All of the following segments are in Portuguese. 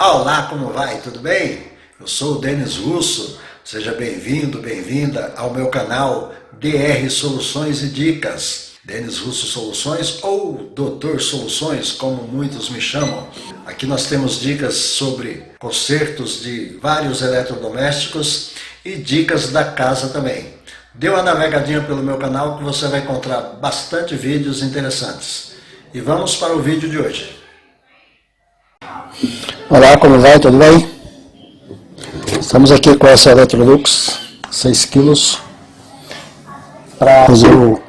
Olá, como vai? Tudo bem? Eu sou o Denis Russo, seja bem-vindo, bem-vinda ao meu canal DR Soluções e Dicas. Denis Russo Soluções ou Doutor Soluções, como muitos me chamam. Aqui nós temos dicas sobre consertos de vários eletrodomésticos e dicas da casa também. Dê uma navegadinha pelo meu canal que você vai encontrar bastante vídeos interessantes. E vamos para o vídeo de hoje. Olá, como vai? Tudo bem? Estamos aqui com essa Electrolux 6 kg para fazer o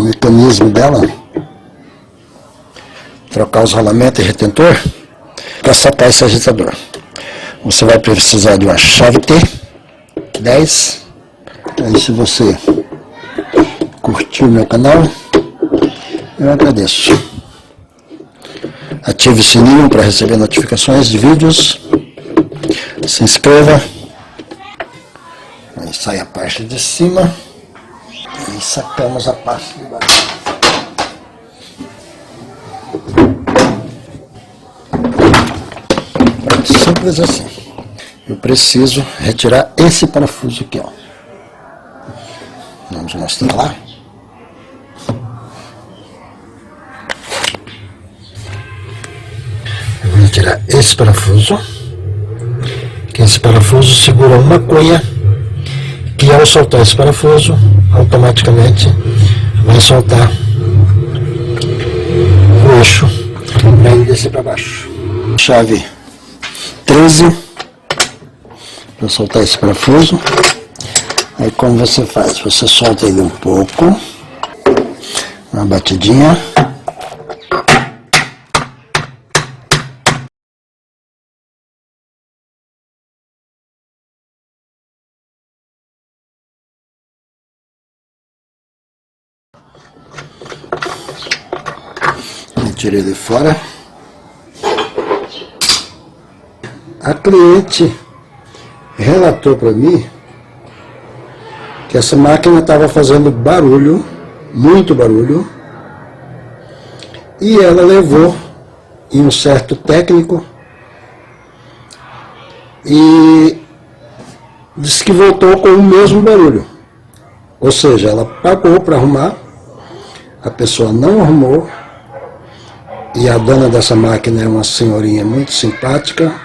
mecanismo dela, trocar os rolamentos e retentor para sacar esse agitador. Você vai precisar de uma chave T10. Aí, se você curtiu o meu canal, eu agradeço. Ative o sininho para receber notificações de vídeos. Se inscreva. Aí sai a parte de cima e sacamos a parte de baixo. Simples assim. Eu preciso retirar esse parafuso aqui, ó. Vamos mostrar lá. Eu vou retirar esse parafuso, que esse parafuso segura uma cunha, que ao soltar esse parafuso, automaticamente vai soltar o eixo para ele descer para baixo. Chave 13 para soltar esse parafuso. Aí como você faz? Você solta ele um pouco, uma batidinha. Tirei ele fora. A cliente relatou para mim que essa máquina estava fazendo barulho, muito barulho, e ela levou em um certo técnico e disse que voltou com o mesmo barulho. Ou seja, ela pagou para arrumar, a pessoa não arrumou. E a dona dessa máquina é uma senhorinha muito simpática,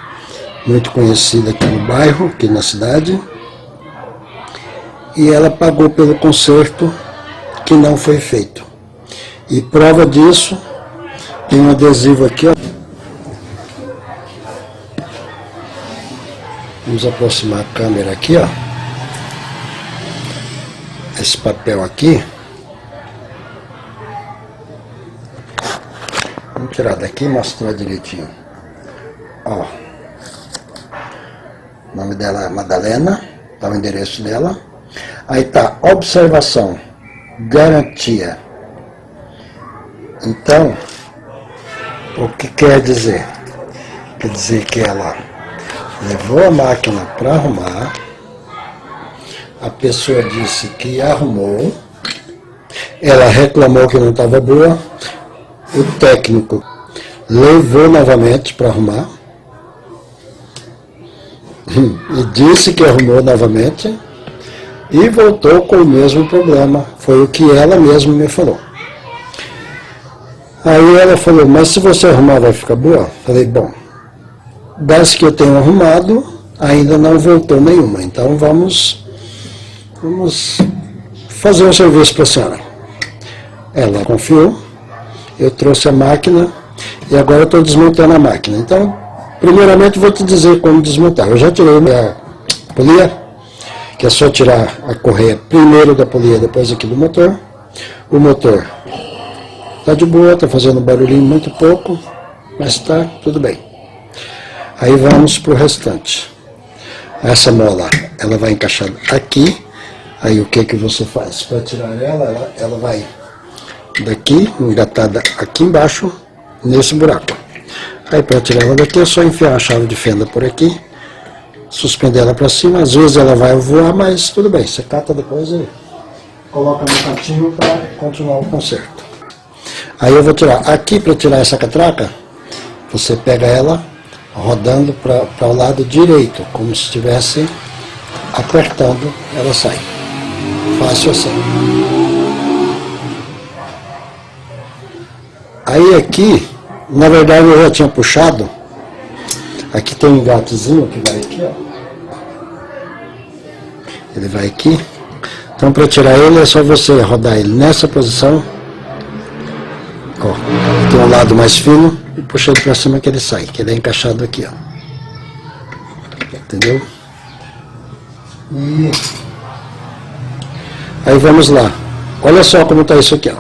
muito conhecida aqui no bairro, aqui na cidade. E ela pagou pelo conserto que não foi feito. E prova disso, tem um adesivo aqui, ó. Vamos aproximar a câmera aqui, ó. Esse papel aqui. Vamos tirar daqui e mostrar direitinho. Ó. O nome dela é Madalena, tá o endereço dela. Aí tá, observação, garantia. Então, o que quer dizer? Quer dizer que ela levou a máquina para arrumar, a pessoa disse que arrumou, ela reclamou que não estava boa, o técnico levou novamente para arrumar e disse que arrumou novamente e voltou com o mesmo problema. Foi o que ela mesma me falou. Aí ela falou, mas se você arrumar vai ficar boa? Falei, bom, das que eu tenho arrumado ainda não voltou nenhuma, então vamos fazer um serviço para a senhora. Ela confiou. Eu trouxe a máquina e agora estou desmontando a máquina. Então, primeiramente vou te dizer como desmontar. Eu já tirei a polia, que é só tirar a correia primeiro da polia, depois aqui do motor. O motor está de boa, está fazendo um barulhinho muito pouco, mas está tudo bem. Aí vamos para o restante. Essa mola, ela vai encaixar aqui. Aí o que você faz? Para tirar ela vai daqui, engatada aqui embaixo, nesse buraco. Aí para tirar ela daqui é só enfiar a chave de fenda por aqui, suspender ela para cima. Às vezes ela vai voar, mas tudo bem, você cata depois e coloca no cantinho para continuar o conserto. Aí eu vou tirar aqui, para tirar essa catraca, você pega ela rodando para o lado direito, como se estivesse apertando, ela sai. Fácil assim. Aí aqui, na verdade eu já tinha puxado. Aqui tem um engatezinho que vai aqui, ó. Ele vai aqui. Então para tirar ele é só você rodar ele nessa posição. Ó, tem um lado mais fino e puxa ele para cima que ele sai, que ele é encaixado aqui, ó. Entendeu? E aí vamos lá. Olha só como está isso aqui, ó.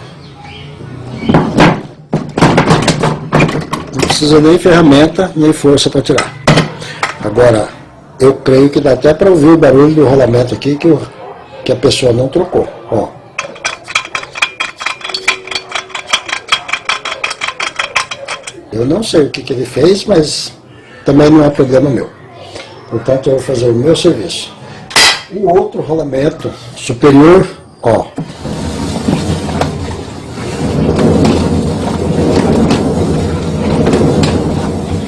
Não precisa nem ferramenta, nem força para tirar. Agora, eu creio que dá até para ouvir o barulho do rolamento aqui que a pessoa não trocou. Ó. Eu não sei o que ele fez, mas também não é problema meu. Portanto, eu vou fazer o meu serviço. O outro rolamento superior, ó.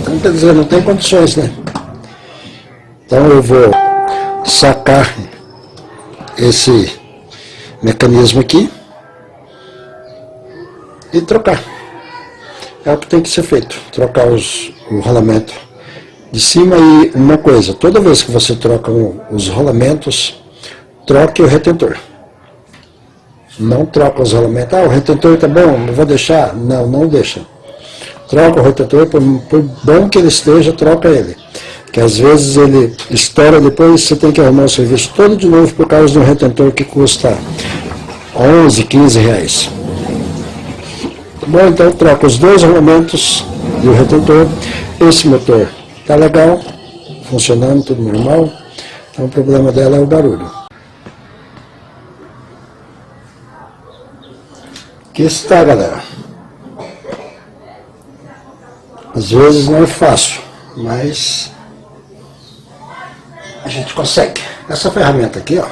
Então, quer dizer, não tem condições, né? Então eu vou sacar esse mecanismo aqui e trocar. É o que tem que ser feito, trocar o rolamento de cima. E uma coisa, toda vez que você troca os rolamentos, troque o retentor. Não troca os rolamentos. Ah, o retentor tá bom, não vou deixar. Não, não deixa. Troca o retentor, por bom que ele esteja, troca ele. Que às vezes ele estoura, depois você tem que arrumar o serviço todo de novo por causa de um retentor que custa 11, 15 reais. Bom, então troca os dois rolamentos e o retentor. Esse motor tá legal, funcionando, tudo normal. Então o problema dela é o barulho. Aqui está, galera. Às vezes não é fácil, mas a gente consegue. Essa ferramenta aqui, ó,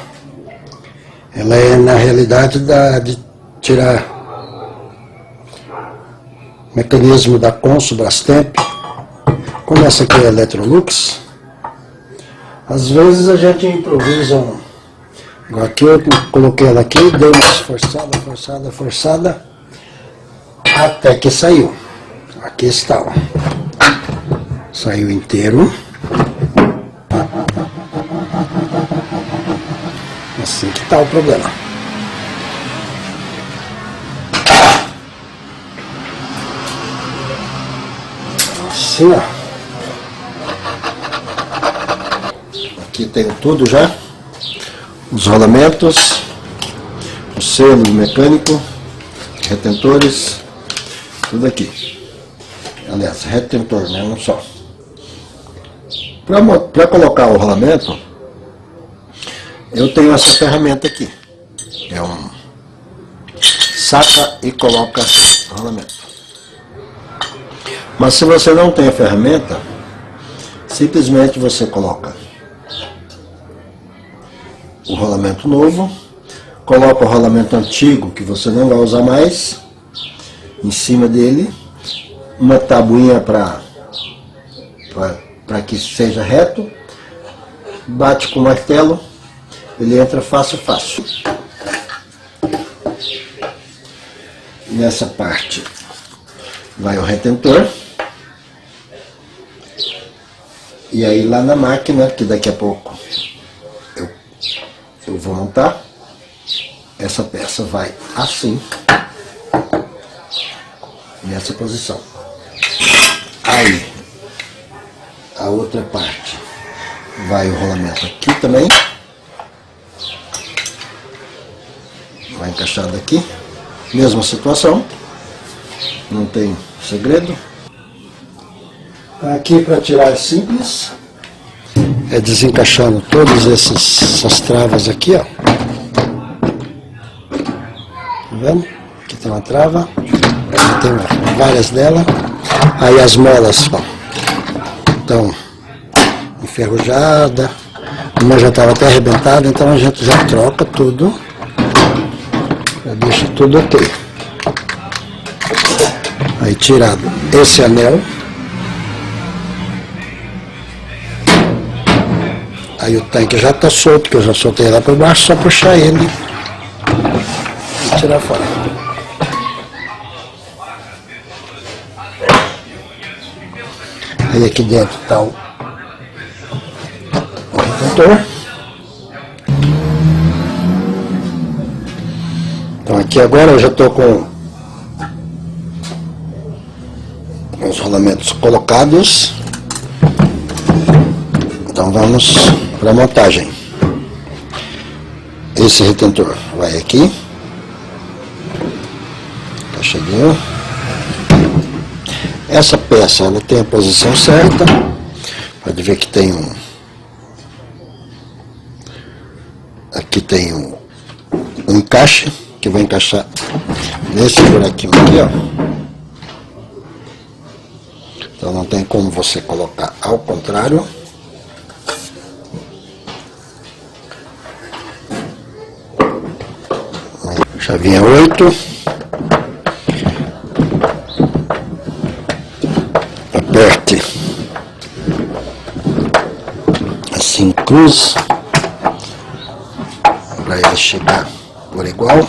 ela é na realidade de tirar o mecanismo da Consul Brastemp. Como essa aqui é Electrolux, às vezes a gente improvisa igual aqui eu coloquei ela aqui, dei uma forçada, até que saiu. Aqui está, ó. Saiu inteiro. Assim que está o problema. Assim, ó. Aqui tem tudo já. Os rolamentos, o selo mecânico, retentores, tudo aqui. Aliás, retentor, né? Não só. Para colocar o rolamento, eu tenho essa ferramenta aqui. É um saca e coloca rolamento. Mas se você não tem a ferramenta, simplesmente você coloca o rolamento novo, coloca o rolamento antigo que você não vai usar mais em cima dele, uma tabuinha para que seja reto, bate com o martelo, ele entra fácil. Nessa parte vai o retentor, e aí lá na máquina, que daqui a pouco eu vou montar, essa peça vai assim, nessa posição. Aí, a outra parte, vai o rolamento aqui também, vai encaixado aqui, mesma situação, não tem segredo. Aqui para tirar é simples. É desencaixando todas essas travas aqui, ó. Tá vendo? Aqui tem uma trava, aqui tem várias delas. Aí as molas, ó, estão enferrujadas, uma já estava até arrebentada, então a gente já troca tudo, já deixa tudo ok. Aí tirado esse anel, Aí o tanque já está solto, que eu já soltei lá por baixo, só puxar ele e tirar fora. Aí aqui dentro está o retentor. Então aqui agora eu já estou com os rolamentos colocados. Então vamos para a montagem. Esse retentor vai aqui. Encaixadinho. Essa peça ela tem a posição certa. Pode ver que tem um. Aqui tem um encaixe que vai encaixar nesse buraquinho aqui, ó. Então não tem como você colocar ao contrário. Chavinha 8. Aperte assim, cruz, para ele chegar por igual.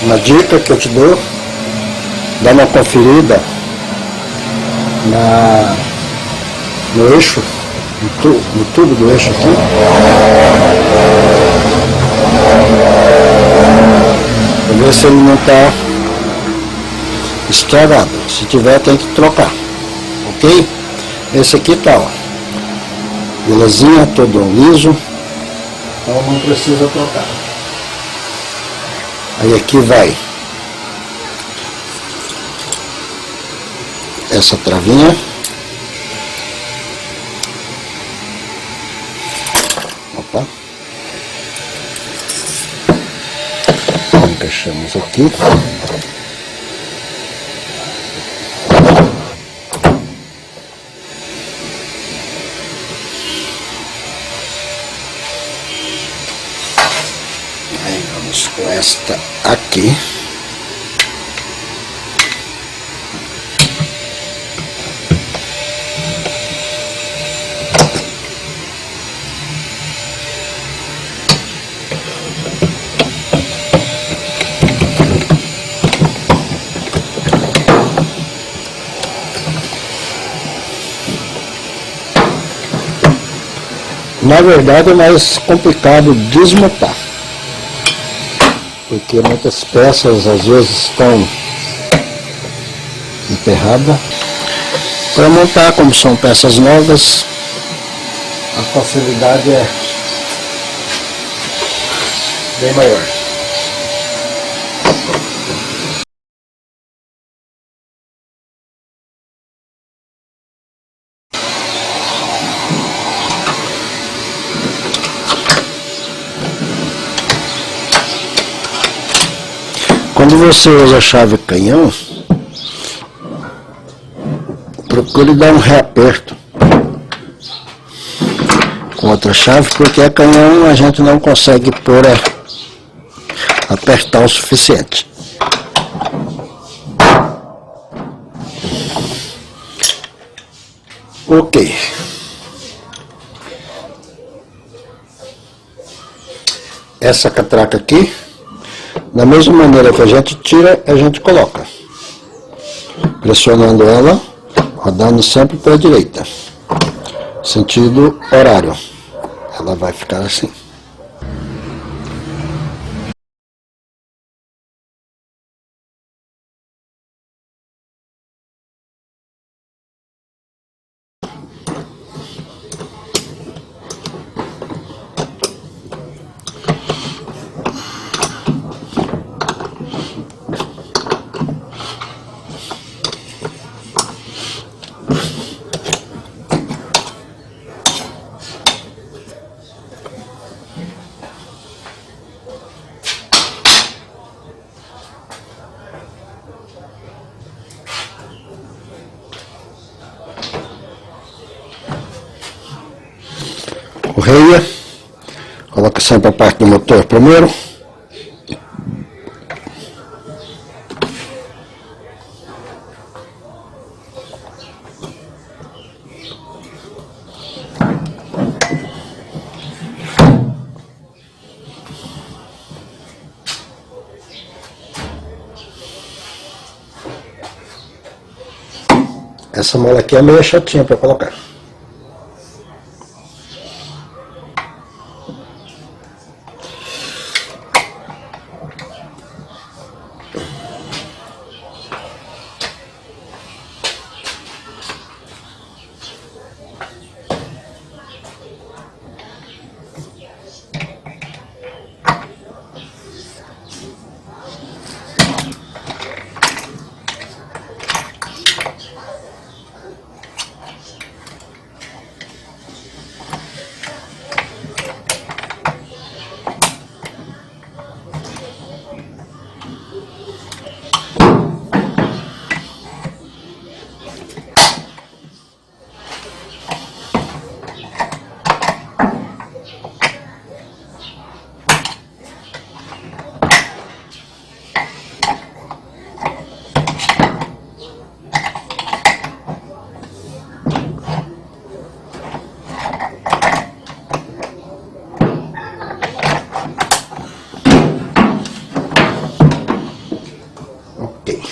Uma dica que eu te dou: dá uma conferida no eixo, no tubo do eixo aqui. Pra ver se ele não está estragado. Se tiver, tem que trocar. Ok? Esse aqui tá, ó, belezinha, todo liso. Então não precisa trocar. Aí aqui vai essa travinha. Opa. Encaixamos aqui. Aí vamos com esta aqui. Na verdade é mais complicado desmontar, porque muitas peças às vezes estão emperradas. Para montar, como são peças novas, a facilidade é bem maior. Quando você usa a chave canhão, procure dar um reaperto com outra chave, porque a canhão a gente não consegue pôr apertar o suficiente. Ok. Essa catraca aqui, da mesma maneira que a gente tira, a gente coloca. Pressionando ela, rodando sempre para a direita. Sentido horário. Ela vai ficar assim. Correia, coloca sempre a parte do motor primeiro. Essa mola aqui é meio chatinha para colocar.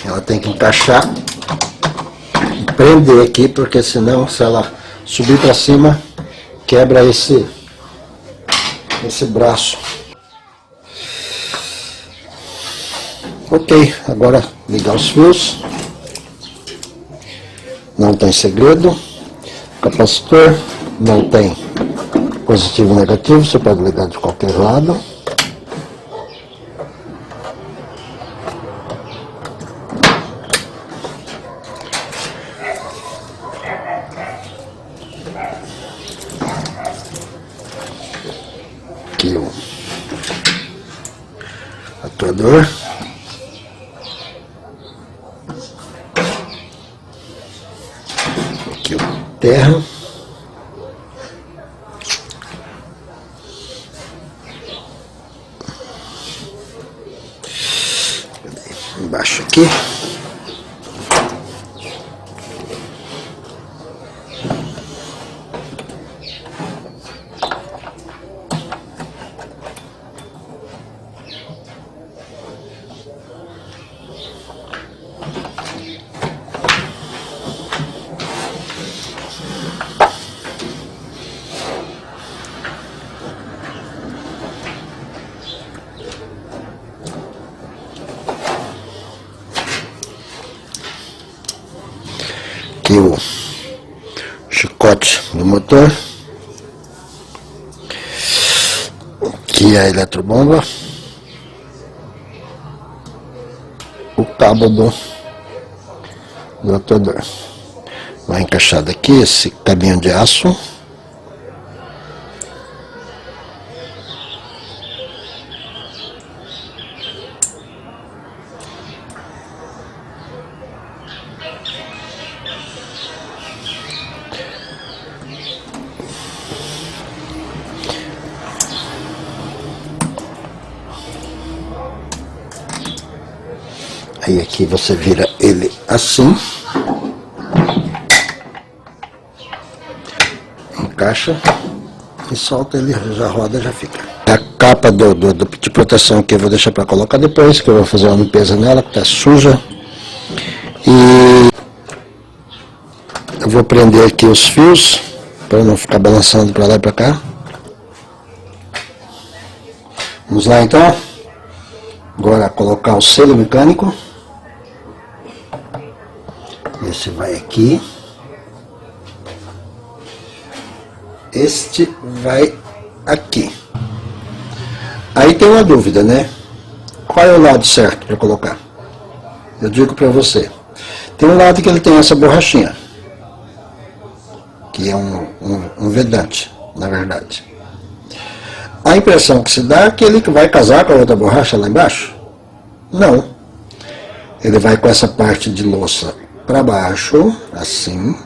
Ela tem que encaixar e prender aqui, porque senão, se ela subir para cima, quebra esse braço. Ok, agora ligar os fios. Não tem segredo. Capacitor não tem positivo e negativo, você pode ligar de qualquer lado. Aqui o atuador. Aqui o terra. Embaixo aqui. Aqui o chicote do motor, aqui a eletrobomba, o cabo do atuador. Vai encaixar daqui esse cabinho de aço. Aí aqui você vira ele assim, encaixa e solta ele, já roda, já fica. A capa de proteção que eu vou deixar para colocar depois, que eu vou fazer uma limpeza nela, que está suja. E eu vou prender aqui os fios, para não ficar balançando para lá e para cá. Vamos lá então. Agora colocar o selo mecânico. Esse vai aqui. Este vai aqui. Aí tem uma dúvida, né? Qual é o lado certo para colocar? Eu digo para você. Tem um lado que ele tem essa borrachinha, que é um vedante, na verdade. A impressão que se dá é que ele vai casar com a outra borracha lá embaixo. Não. Ele vai com essa parte de louça para baixo, assim,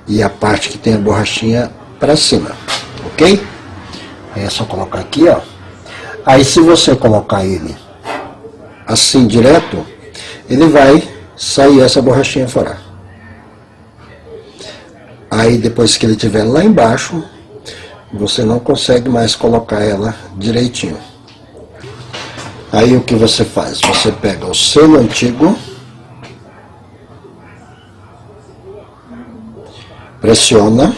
e a parte que tem a borrachinha para cima, ok? Aí é só colocar aqui, ó. Aí se você colocar ele assim direto, ele vai sair essa borrachinha fora. Aí depois que ele estiver lá embaixo, você não consegue mais colocar ela direitinho. Aí o que você faz? Você pega o selo antigo, pressiona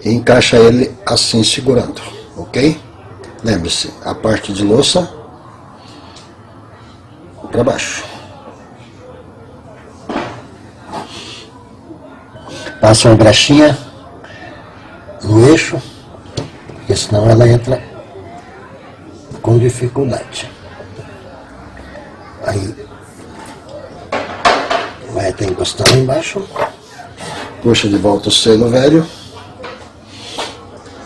e encaixa ele assim segurando, ok? Lembre-se, a parte de louça para baixo. Passa uma graxinha no eixo, porque senão ela entra com dificuldade. Aí vai até encostar lá embaixo, puxa de volta o selo velho.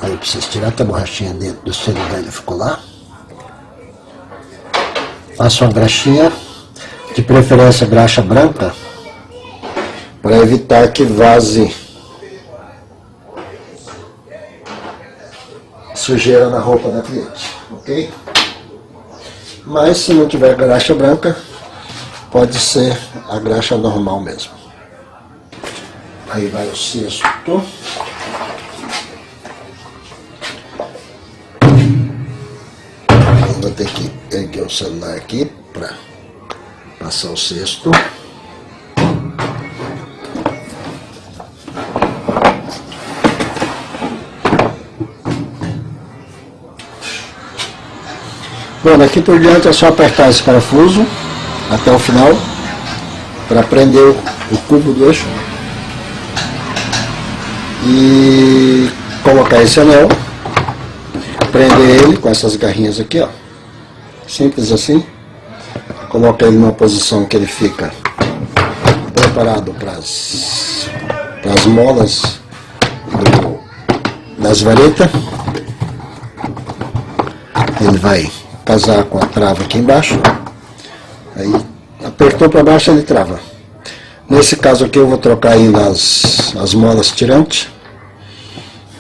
Aí precisa tirar a borrachinha dentro do selo velho, ficou lá. Passa uma graxinha, de preferência graxa branca, para evitar que vaze sujeira na roupa da cliente, ok? Mas se não tiver graxa branca, pode ser a graxa normal mesmo. Aí vai o cesto. Vou ter que erguer o celular aqui para passar o cesto. Bom, daqui por diante é só apertar esse parafuso até o final para prender o cubo do eixo e colocar esse anel, prender ele com essas garrinhas aqui, ó, simples assim. Coloca ele numa posição que ele fica preparado para as molas das varetas. Ele vai casar com a trava aqui embaixo. Aí apertou para baixo, ele trava. Nesse caso aqui eu vou trocar ainda as molas tirantes.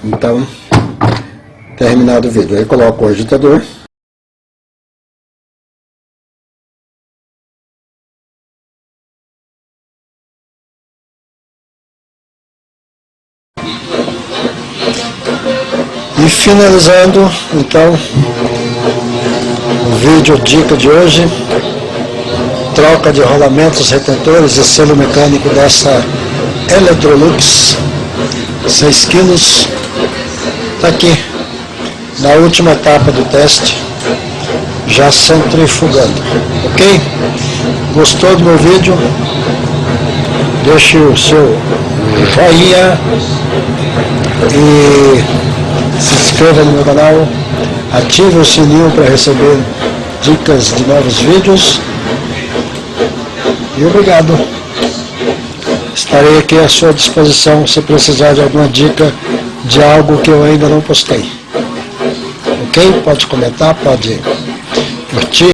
Então, terminado o vídeo, aí coloco o agitador. E finalizando, então, o vídeo dica de hoje, troca de rolamentos, retentores e selo mecânico dessa Electrolux 6 kg. Está aqui, na última etapa do teste, já centrifugando, ok? Gostou do meu vídeo? Deixe o seu joinha e se inscreva no meu canal, ative o sininho para receber dicas de novos vídeos e obrigado. Estarei aqui à sua disposição se precisar de alguma dica de algo que eu ainda não postei, ok? Pode comentar, pode curtir.